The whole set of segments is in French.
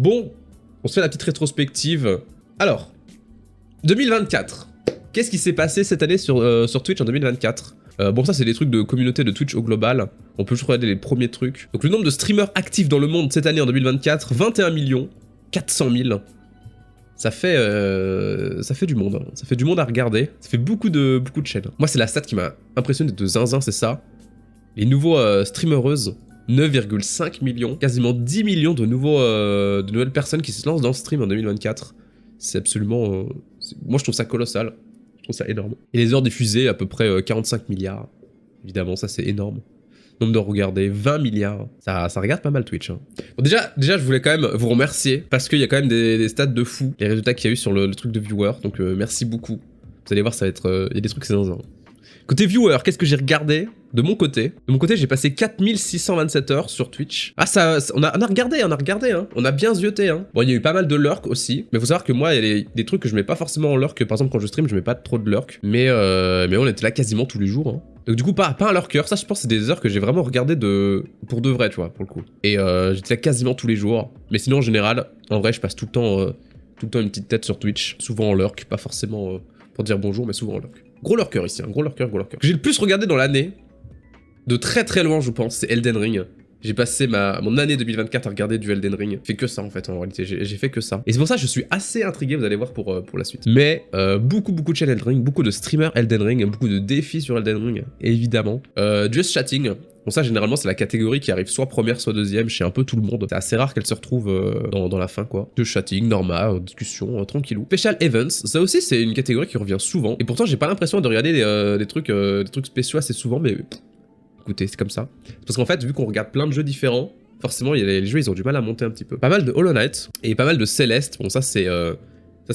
Bon, on se fait la petite rétrospective. Alors, 2024. Qu'est-ce qui s'est passé cette année sur Twitch en 2024 ? Bon, ça, c'est des trucs de communauté de Twitch au global. On peut juste regarder les premiers trucs. Donc, le nombre de streamers actifs dans le monde cette année en 2024, 21 400 000. Ça fait du monde. Hein. Ça fait du monde à regarder. Ça fait beaucoup de chaînes. Moi, c'est la stat qui m'a impressionné de zinzin, c'est ça. Les nouveaux streamereuses, 9,5 millions. Quasiment 10 millions de nouvelles personnes qui se lancent dans le stream en 2024. C'est absolument... moi, je trouve ça colossal. Je trouve ça énorme. Et les heures diffusées, à peu près 45 milliards. Évidemment, ça, c'est énorme. Nombre de regardés, 20 milliards. Ça regarde pas mal Twitch. Hein. Bon, déjà, je voulais quand même vous remercier parce qu'il y a quand même des stats de fou. Les résultats qu'il y a eu sur le truc de viewer. Donc, merci beaucoup. Vous allez voir, ça va être... il y a des trucs, c'est zinzin. Côté viewer, qu'est-ce que j'ai regardé de mon côté? De mon côté, j'ai passé 4627 heures sur Twitch. Ah, on a regardé, hein. On a bien zioté, hein. Bon, il y a eu pas mal de lurk aussi. Mais faut savoir que moi, il y a des trucs que je mets pas forcément en lurk. Par exemple, quand je stream, je mets pas trop de lurk. Mais on était là quasiment tous les jours, hein. Donc du coup, pas un lurker. Ça, je pense, c'est des heures que j'ai vraiment regardé pour de vrai, tu vois, pour le coup. Et j'étais là quasiment tous les jours. Mais sinon, en général, en vrai, je passe tout le temps une petite tête sur Twitch. Souvent en lurk, pas forcément pour dire bonjour, mais souvent en lurk. Gros lurker ici, hein, gros lurker. Que j'ai le plus regardé dans l'année, de très très loin je pense, c'est Elden Ring. J'ai passé mon année 2024 à regarder du Elden Ring. J'ai fait que ça en fait, en réalité, j'ai fait que ça. Et c'est pour ça que je suis assez intrigué, vous allez voir pour la suite. Mais beaucoup de chaînes Elden Ring, beaucoup de streamers Elden Ring, beaucoup de défis sur Elden Ring, évidemment. Just Chatting. Bon ça généralement c'est la catégorie qui arrive soit première soit deuxième chez un peu tout le monde. C'est assez rare qu'elle se retrouve dans la fin quoi. Just Chatting, normal, discussion, tranquillou. Special Events, ça aussi c'est une catégorie qui revient souvent. Et pourtant j'ai pas l'impression de regarder des trucs spéciaux assez souvent mais... Écoutez, c'est comme ça. Parce qu'en fait, vu qu'on regarde plein de jeux différents, forcément, les jeux, ils ont du mal à monter un petit peu. Pas mal de Hollow Knight et pas mal de Céleste. Bon, ça, c'est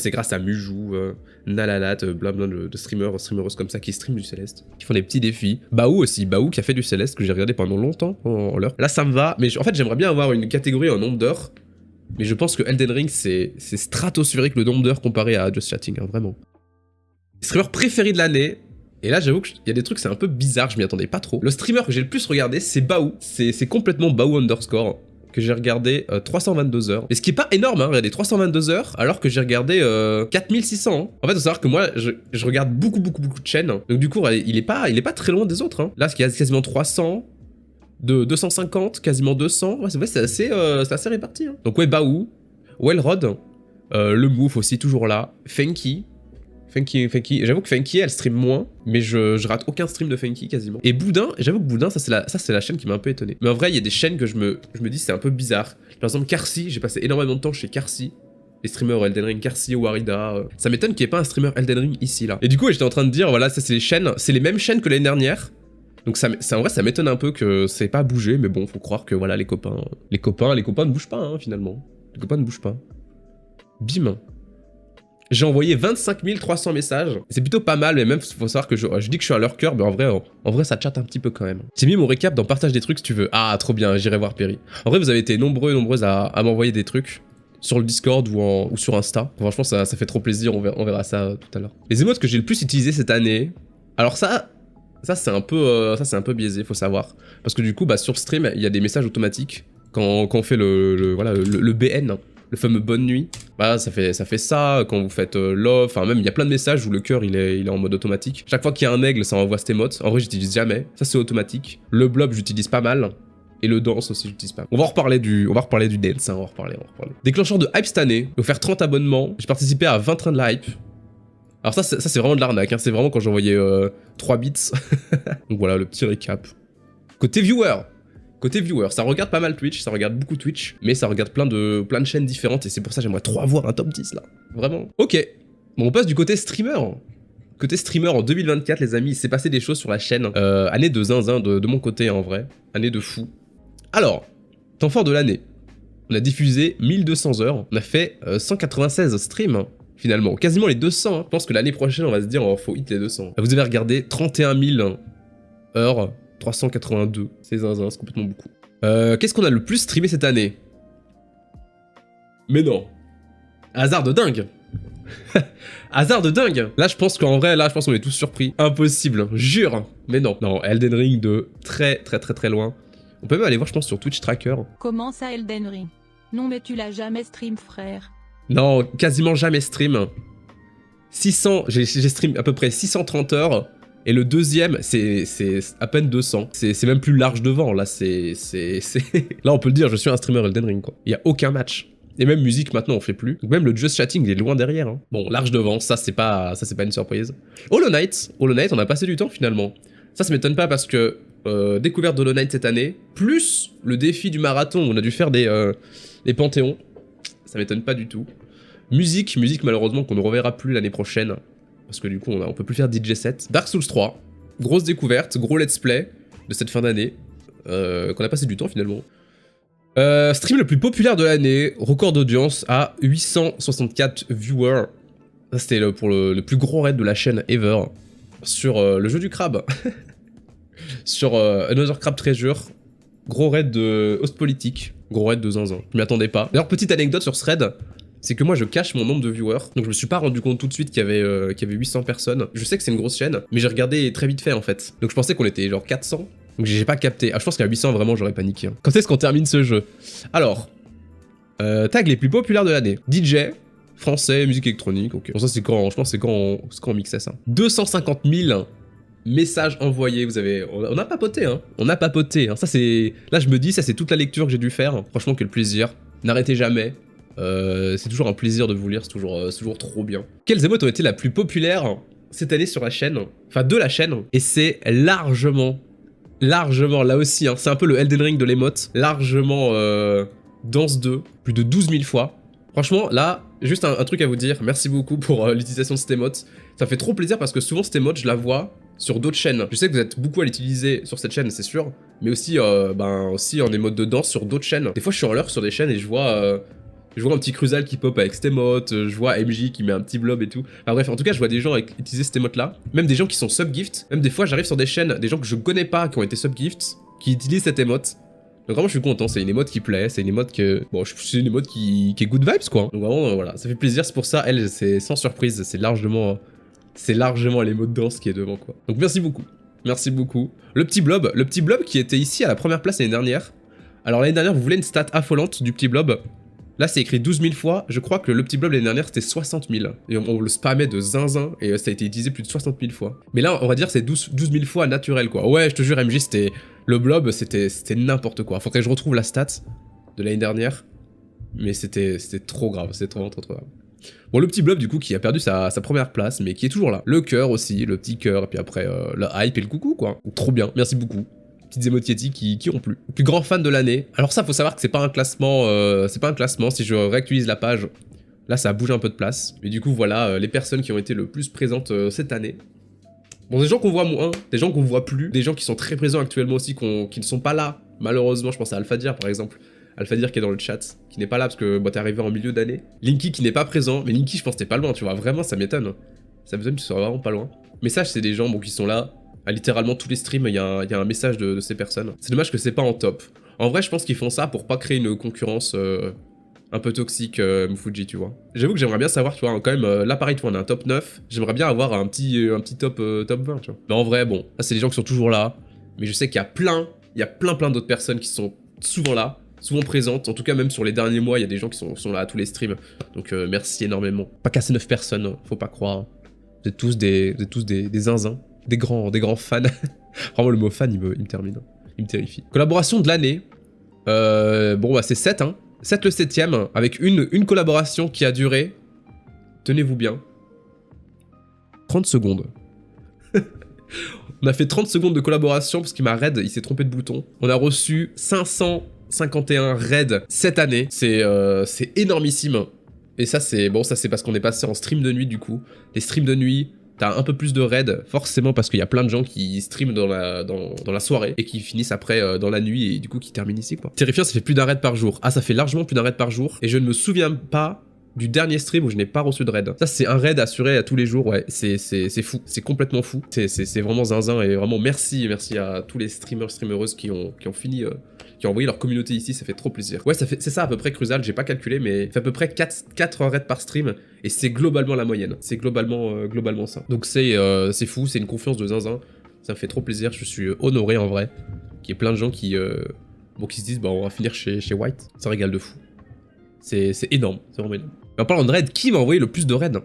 grâce à Mujou, Nalalat, blablabla de streamereuses comme ça qui streament du Céleste, qui font des petits défis. Baou aussi, Baou qui a fait du Céleste, que j'ai regardé pendant longtemps en l'heure. Là, ça me va, mais en fait, j'aimerais bien avoir une catégorie en nombre d'heures. Mais je pense que Elden Ring, c'est stratosphérique le nombre d'heures comparé à Just Chatting, hein, vraiment. Streamer préféré de l'année. Et là, j'avoue qu'il y a des trucs, c'est un peu bizarre, je m'y attendais pas trop. Le streamer que j'ai le plus regardé, c'est Baou. C'est complètement Baou underscore, que j'ai regardé 322 heures. Et ce qui est pas énorme, hein, regardez, 322 heures, alors que j'ai regardé 4600. Hein. En fait, faut savoir que moi, je regarde beaucoup de chaînes. Donc du coup, il est pas très loin des autres. Hein. Là, il y a quasiment 300, 250, quasiment 200. Ouais, c'est assez réparti. Hein. Donc ouais, Baou, Wellrod, le Move aussi, toujours là, Fenki. J'avoue que Funky elle stream moins, mais je rate aucun stream de Funky quasiment. Et Boudin, j'avoue que Boudin, ça c'est la chaîne qui m'a un peu étonné. Mais en vrai, il y a des chaînes que je me dis c'est un peu bizarre. Par exemple, Karsi, j'ai passé énormément de temps chez Karsi. Les streamers Elden Ring, Karsi, Warida. Ça m'étonne qu'il n'y ait pas un streamer Elden Ring ici là. Et du coup, j'étais en train de dire, voilà, ça c'est les mêmes chaînes que l'année dernière. Donc en vrai, ça m'étonne un peu que c'est pas bougé, mais bon, faut croire que voilà, les copains ne bougent pas hein, finalement. Les copains ne bougent pas. Bim. J'ai envoyé 25 300 messages. C'est plutôt pas mal, mais même, faut savoir que je dis que je suis un lurker, mais en vrai, ça chatte un petit peu quand même. J'ai mis mon récap dans partage des trucs si tu veux. Ah, trop bien, j'irai voir Perry. En vrai, vous avez été nombreuses à m'envoyer des trucs sur le Discord ou sur Insta. Franchement, ça fait trop plaisir, on verra ça tout à l'heure. Les émotes que j'ai le plus utilisées cette année, alors ça c'est un peu biaisé, faut savoir. Parce que du coup, sur stream, il y a des messages automatiques quand on fait le BN. Le fameux bonne nuit, ça fait ça quand vous faites love, enfin même il y a plein de messages où le cœur il est en mode automatique. Chaque fois qu'il y a un aigle, ça envoie cette émote. En vrai, j'utilise jamais, ça c'est automatique. Le blob, j'utilise pas mal. Et le dance aussi, j'utilise pas mal. On va reparler du dance, hein, on va reparler. Déclencheur de hype cette année, offert 30 abonnements, j'ai participé à 20 trains de la hype. Alors ça c'est vraiment de l'arnaque, hein. C'est vraiment quand j'envoyais 3 bits. Donc voilà, le petit récap. Côté viewer, ça regarde pas mal Twitch, ça regarde beaucoup Twitch, mais ça regarde plein de chaînes différentes et c'est pour ça que j'aimerais trop avoir un top 10 là. Vraiment. Ok. Bon, on passe du côté streamer. Côté streamer en 2024, les amis, il s'est passé des choses sur la chaîne. Année de zinzin de mon côté en vrai. Année de fou. Alors, temps fort de l'année. On a diffusé 1200 heures. On a fait 196 streams. Finalement, quasiment les 200. Hein. Je pense que l'année prochaine, on va se dire, oh, faut hit les 200. Vous avez regardé 31 000 heures. 382, c'est zinzin, c'est complètement beaucoup. Qu'est-ce qu'on a le plus streamé cette année? Mais non. Hasard de dingue. Hasard de dingue. Là, je pense qu'on est tous surpris. Impossible, jure. Mais non. Non, Elden Ring de très loin. On peut même aller voir, je pense, sur Twitch Tracker. Comment ça, Elden Ring? Non mais tu l'as jamais stream frère. Non, quasiment jamais stream. 600, j'ai stream à peu près 630 heures. Et le deuxième, c'est à peine 200. C'est même plus large devant. Là, Là, on peut le dire, je suis un streamer Elden Ring, quoi. Il y a aucun match. Et même musique, maintenant, on fait plus. Donc même le just chatting, il est loin derrière. Hein. Bon, large devant, ça, c'est pas une surprise. Hollow Knight, on a passé du temps, finalement. Ça m'étonne pas parce que découverte d'Hollow Knight cette année, plus le défi du marathon, où on a dû faire des panthéons. Ça m'étonne pas du tout. Musique malheureusement qu'on ne reverra plus l'année prochaine. Parce que du coup, on peut plus faire DJ set. Dark Souls 3, grosse découverte, gros let's play de cette fin d'année. Qu'on a passé du temps finalement. Stream le plus populaire de l'année, record d'audience à 864 viewers. Ça c'était pour le plus gros raid de la chaîne ever. Sur le jeu du crabe. Sur Another Crab Treasure. Gros raid de host politique. Gros raid de zinzin. Je m'y attendais pas. D'ailleurs, petite anecdote sur ce raid. C'est que moi je cache mon nombre de viewers, donc je me suis pas rendu compte tout de suite qu'il y avait 800 personnes. Je sais que c'est une grosse chaîne, mais j'ai regardé très vite fait en fait. Donc je pensais qu'on était genre 400, donc j'ai pas capté. Ah, je pense qu'à 800 vraiment j'aurais paniqué. Hein. Quand est-ce qu'on termine ce jeu? Alors, tag les plus populaires de l'année. DJ, français, musique électronique, ok. Bon ça c'est quand, je pense c'est quand on mixait ça. 250 000 messages envoyés, vous avez... On a papoté, hein. On a papoté, hein. Ça c'est... Là je me dis, ça c'est toute la lecture que j'ai dû faire. Franchement quel plaisir. N'arrêtez jamais. C'est toujours un plaisir de vous lire, c'est toujours trop bien. Quelles émotes ont été la plus populaire cette année sur la chaîne? Enfin, de la chaîne. Et c'est largement, là aussi, hein, c'est un peu le Elden Ring de l'émote. Largement Danse 2, plus de 12 000 fois. Franchement, là, juste un truc à vous dire. Merci beaucoup pour l'utilisation de cette émote. Ça fait trop plaisir parce que souvent, cette émote, je la vois sur d'autres chaînes. Je sais que vous êtes beaucoup à l'utiliser sur cette chaîne, c'est sûr. Mais aussi, aussi en émote de danse sur d'autres chaînes. Des fois, je suis en leurre sur des chaînes et je vois un petit Cruzal qui pop avec cette émote, je vois MJ qui met un petit blob et tout. Enfin bref, en tout cas, je vois des gens utiliser cette émote là. Même des gens qui sont subgift. Même des fois, j'arrive sur des chaînes, des gens que je connais pas, qui ont été subgift, qui utilisent cette émote. Donc vraiment, je suis content, c'est une émote qui plaît, c'est une émote que... Bon, c'est une émote qui est good vibes, quoi. Donc vraiment, voilà, ça fait plaisir, c'est pour ça, elle, c'est sans surprise, c'est largement l'émote danse qui est devant, quoi. Donc merci beaucoup. Merci beaucoup. Le petit blob qui était ici à la première place l'année dernière. Alors l'année dernière, vous voulez une stat affolante du petit blob? Là, c'est écrit 12 000 fois. Je crois que le petit blob l'année dernière, c'était 60 000. Et on le spammait de zinzin. Et ça a été utilisé plus de 60 000 fois. Mais là, on va dire c'est 12 000 fois naturel, quoi. Ouais, je te jure, MJ, c'était... Le blob, c'était n'importe quoi. Faudrait que je retrouve la stat de l'année dernière. Mais c'était trop grave. C'était vraiment trop grave. Bon, le petit blob, du coup, qui a perdu sa première place, mais qui est toujours là. Le cœur aussi, le petit cœur. Et puis après, le hype et le coucou, quoi. Trop bien. Merci beaucoup. Petites émoticônes qui ont plu. Plus grand fan de l'année. Alors ça, faut savoir que c'est pas un classement. Si je réactualise la page, là, ça a bougé un peu de place. Mais du coup, voilà les personnes qui ont été le plus présentes cette année. Bon, des gens qu'on voit moins, des gens qu'on voit plus, des gens qui sont très présents actuellement aussi, qui ne sont pas là. Malheureusement, je pense à Alphadir par exemple. Alphadir qui est dans le chat, qui n'est pas là parce que t'es arrivé en milieu d'année. Linky qui n'est pas présent, mais Linky, je pense que t'es pas loin, tu vois. Vraiment, ça m'étonne. Ça m'étonne que tu sois vraiment pas loin. Message, c'est des gens qui sont là. À littéralement tous les streams, il y a un message de ces personnes. C'est dommage que c'est pas en top. En vrai, je pense qu'ils font ça pour pas créer une concurrence un peu toxique, Mufuji, tu vois. J'avoue que j'aimerais bien savoir, tu vois, quand même, là pareil, tu vois, on a un top 9. J'aimerais bien avoir un petit top 20, tu vois. Mais en vrai, bon, là, c'est des gens qui sont toujours là. Mais je sais qu'il y a plein d'autres personnes qui sont souvent là, souvent présentes. En tout cas, même sur les derniers mois, il y a des gens qui sont là à tous les streams. Donc, merci énormément. Pas qu'à ces 9 personnes, faut pas croire. Vous êtes tous des zinzins. Des grands fans. Vraiment, le mot fan, il me termine. Il me terrifie. Collaboration de l'année. Bon, bah, c'est 7, hein. 7 le 7ème, avec une collaboration qui a duré. Tenez-vous bien. 30 secondes. On a fait 30 secondes de collaboration parce qu'il m'a raid, il s'est trompé de bouton. On a reçu 551 raids cette année. C'est énormissime. Et ça, c'est parce qu'on est passé en stream de nuit, du coup. Les streams de nuit... T'as un peu plus de raids, forcément, parce qu'il y a plein de gens qui streament dans la soirée et qui finissent après dans la nuit et du coup qui terminent ici, quoi. Terrifiant, ça fait plus d'un raid par jour. Ah, ça fait largement plus d'un raid par jour. Et je ne me souviens pas du dernier stream où je n'ai pas reçu de raid. Ça, c'est un raid assuré à tous les jours, ouais. C'est fou. C'est complètement fou. C'est vraiment zinzin et vraiment merci à tous les streameuses qui ont fini... qui ont envoyé leur communauté ici, ça fait trop plaisir. Ouais, c'est ça à peu près Cruzal, j'ai pas calculé, mais ça fait à peu près 4 raids par stream, et c'est globalement la moyenne. C'est globalement ça. Donc c'est fou, c'est une confiance de zinzin, ça me fait trop plaisir, je suis honoré en vrai, qu'il y ait plein de gens qui se disent, bah on va finir chez White, ça régale de fou. C'est énorme, c'est vraiment énorme. Et en parlant de raids, qui m'a envoyé le plus de raids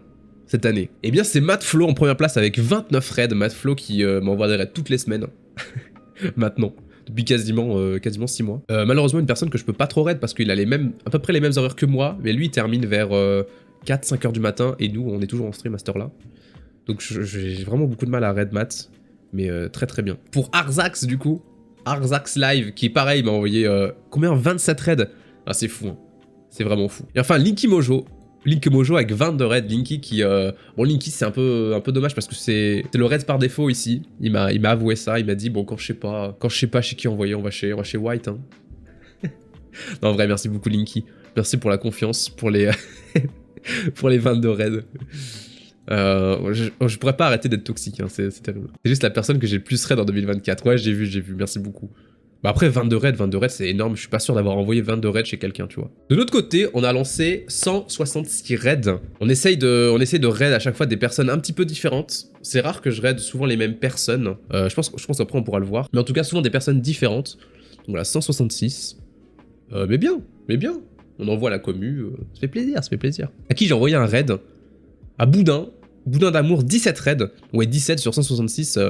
cette année? Eh bien c'est Mattflo en première place avec 29 raids. Mattflo qui m'envoie des raids toutes les semaines. Maintenant. Depuis quasiment 6 mois. Malheureusement une personne que je peux pas trop raid parce qu'il a à peu près les mêmes horaires que moi, mais lui il termine vers 4-5 heures du matin et nous on est toujours en stream à cette heure là. Donc j'ai vraiment beaucoup de mal à raid Matt, mais très très bien. Pour Arzax du coup, Arzax Live qui pareil m'a envoyé combien, 27 raids. Ah c'est fou, hein. C'est vraiment fou. Et enfin Linky Mojo avec 22 raids. Linky qui... Bon Linky c'est un peu dommage parce que c'est le raid par défaut ici. Il m'a avoué ça, il m'a dit bon quand je sais pas chez qui envoyer, on va chez White. Hein. Non en vrai merci beaucoup Linky. Merci pour la confiance, pour les, pour les 22 raids. Je pourrais pas arrêter d'être toxique, hein, c'est terrible. C'est juste la personne que j'ai le plus raid en 2024. Ouais j'ai vu, merci beaucoup. Bah après 22 raids c'est énorme, je suis pas sûr d'avoir envoyé 22 raids chez quelqu'un, tu vois. De l'autre côté, on a lancé 166 raids. On essaye de raid à chaque fois des personnes un petit peu différentes. C'est rare que je raid souvent les mêmes personnes. Je pense après on pourra le voir. Mais en tout cas souvent des personnes différentes. Donc voilà, 166. Mais bien. On envoie à la commu, ça fait plaisir. À qui j'ai envoyé un raid? À Boudin d'amour, 17 raids. Ouais 17 sur 166,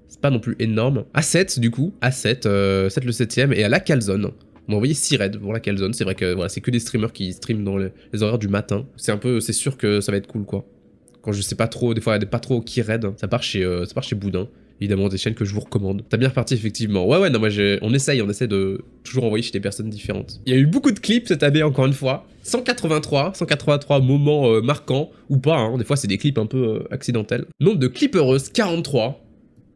c'est pas non plus énorme. A7 du coup, A7 le 7ème, et à la Calzone. On m'a envoyé 6 raids pour la Calzone. C'est vrai que voilà, c'est que des streamers qui streament dans les horaires du matin. C'est sûr que ça va être cool quoi. Quand je sais pas trop, des fois il y a pas trop qui raid, ça part chez Boudin. Évidemment des chaînes que je vous recommande. T'as bien reparti effectivement. Ouais non moi on essaye de toujours envoyer chez des personnes différentes. Il y a eu beaucoup de clips cette année encore une fois. 183 moments marquants ou pas, hein. Des fois c'est des clips un peu accidentels. Nombre de clips heureuses, 43.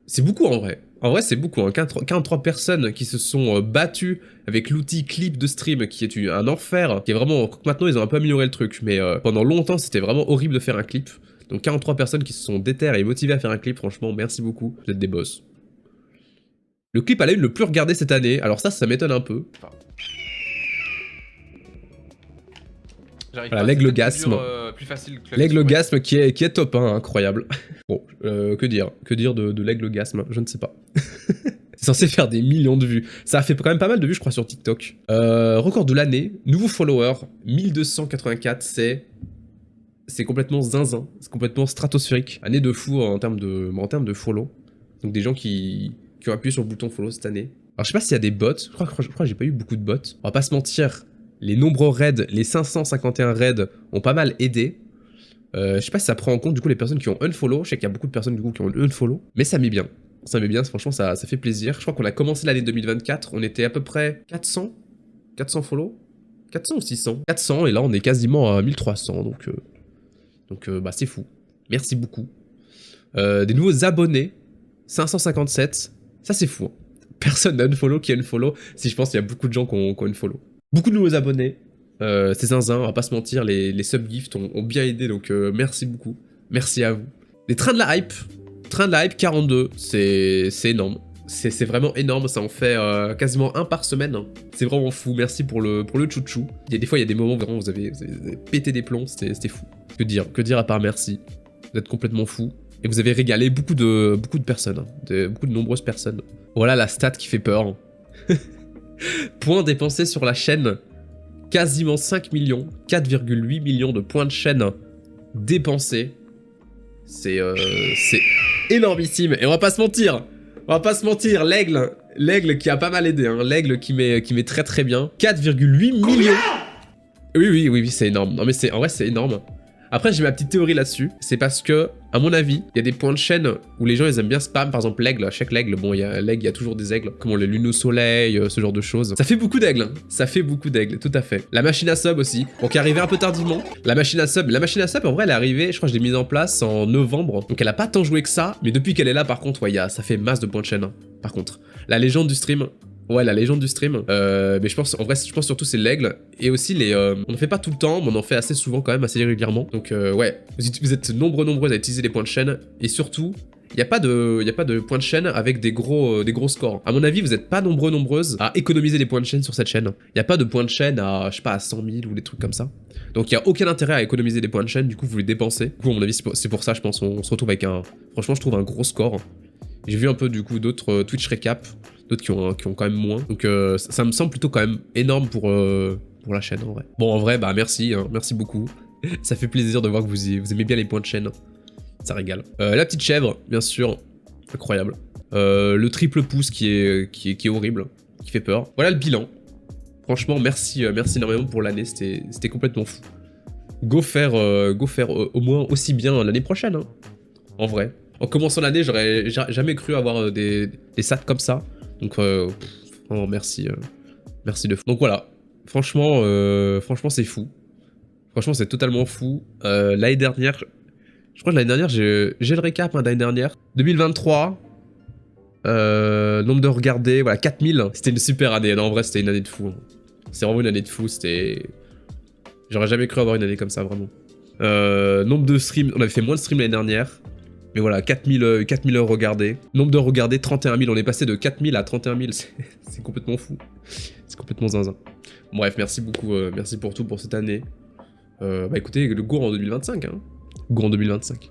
C'est beaucoup en vrai. En vrai c'est beaucoup, hein. 43 personnes qui se sont battues avec l'outil clip de stream qui est un enfer, qui est vraiment... Maintenant ils ont un peu amélioré le truc, mais pendant longtemps c'était vraiment horrible de faire un clip. Donc 43 personnes qui se sont déterres et motivées à faire un clip, franchement merci beaucoup, vous êtes des boss. Le clip à la une le plus regardé cette année, alors ça m'étonne un peu. Voilà, l'aigle-gasme. L'aigle-gasme qui est top, hein, incroyable. Bon, que dire de l'aigle-gasme, je ne sais pas. C'est censé faire des millions de vues. Ça a fait quand même pas mal de vues, je crois, sur TikTok. Record de l'année, nouveau follower, 1284, c'est complètement zinzin, c'est complètement stratosphérique. Année de fou en termes de follow. Donc des gens qui ont appuyé sur le bouton follow cette année. Alors je sais pas s'il y a des bots, je crois que j'ai pas eu beaucoup de bots. On va pas se mentir, les nombreux raids, les 551 raids ont pas mal aidé. Je sais pas si ça prend en compte du coup les personnes qui ont unfollow. Je sais qu'il y a beaucoup de personnes du coup qui ont unfollow, mais ça met bien. Ça met bien, franchement ça fait plaisir. Je crois qu'on a commencé l'année 2024, on était à peu près 400 follow, 400 ou 600, 400 et là on est quasiment à 1300 donc bah c'est fou. Merci beaucoup. Des nouveaux abonnés, 557, ça c'est fou. Hein. Personne n'a unfollow qui unfollow. Si je pense qu'il y a beaucoup de gens qui ont unfollow. Beaucoup de nouveaux abonnés. C'est zinzin, on va pas se mentir, les subgifts ont bien aidé, donc merci beaucoup. Merci à vous. Les trains de la hype. Train de la hype 42, c'est énorme. C'est vraiment énorme, ça en fait quasiment un par semaine. Hein. C'est vraiment fou, merci pour le chouchou. Des fois, il y a des moments où vraiment vous avez pété des plombs, c'était fou. Que dire à part merci. Vous êtes complètement fou. Et vous avez régalé beaucoup de personnes, hein, beaucoup de nombreuses personnes. Voilà la stat qui fait peur. Points dépensés sur la chaîne, quasiment 5 millions, 4,8 millions de points de chaîne dépensés. C'est énormissime. Et on va pas se mentir, l'aigle qui a pas mal aidé, hein, l'aigle qui met très très bien. 4,8 millions. Oui, c'est énorme. Non mais en vrai c'est énorme. Après j'ai ma petite théorie là-dessus, c'est parce que, à mon avis, il y a des points de chaîne où les gens ils aiment bien spam, par exemple l'aigle, à chaque l'aigle, bon il y a toujours des aigles, comme les lunes au soleil, ce genre de choses. Ça fait beaucoup d'aigles, hein. Ça fait beaucoup d'aigles, tout à fait. La machine à sub aussi, bon qui est arrivée un peu tardivement. La machine à sub en vrai elle est arrivée, je crois que je l'ai mise en place en novembre, donc elle a pas tant joué que ça, mais depuis qu'elle est là par contre, ouais, ça fait masse de points de chaîne, hein. Par contre, la légende du stream... Ouais, la légende du stream. Mais je pense surtout c'est l'aigle. Et aussi on ne fait pas tout le temps, mais on en fait assez souvent quand même, assez régulièrement. Donc ouais, vous êtes nombreux à utiliser les points de chaîne. Et surtout, il n'y a pas de points de chaîne avec des gros scores. À mon avis, vous n'êtes pas nombreuses à économiser des points de chaîne sur cette chaîne. Il n'y a pas de points de chaîne à, je sais pas, à 100 000 ou des trucs comme ça. Donc il n'y a aucun intérêt à économiser des points de chaîne, du coup vous les dépensez. Du coup, à mon avis, c'est pour ça, je pense, on se retrouve avec franchement, je trouve un gros score. J'ai vu un peu du coup d'autres Twitch récap, d'autres qui ont quand même moins. Donc ça me semble plutôt quand même énorme pour pour la chaîne en vrai. Bon en vrai bah merci, hein, merci beaucoup. Ça fait plaisir de voir que vous aimez bien les points de chaîne. Ça régale. La petite chèvre, bien sûr, incroyable. Le triple pouce qui est horrible, qui fait peur. Voilà le bilan. Franchement merci, merci énormément pour l'année, c'était complètement fou. Go faire au moins aussi bien l'année prochaine, hein, en vrai. En commençant l'année, j'aurais jamais cru avoir des stats comme ça. Donc, vraiment, merci, merci de fou. Donc voilà, franchement, franchement c'est fou. Franchement, c'est totalement fou. L'année dernière, je crois que l'année dernière, j'ai le récap hein, d'année dernière. 2023, nombre de regardés, voilà, 4000. C'était une super année. Non, en vrai, c'était une année de fou. Hein. C'est vraiment une année de fou. C'était... J'aurais jamais cru avoir une année comme ça, vraiment. Nombre de streams, on avait fait moins de streams l'année dernière. Mais voilà, 4000 heures regardées. Nombre de regardés, 31 000. On est passé de 4000 à 31 000. C'est complètement fou. C'est complètement zinzin. Bref, merci beaucoup. Merci pour tout pour cette année. Bah écoutez, le Gour en 2025. Hein. Gour en 2025.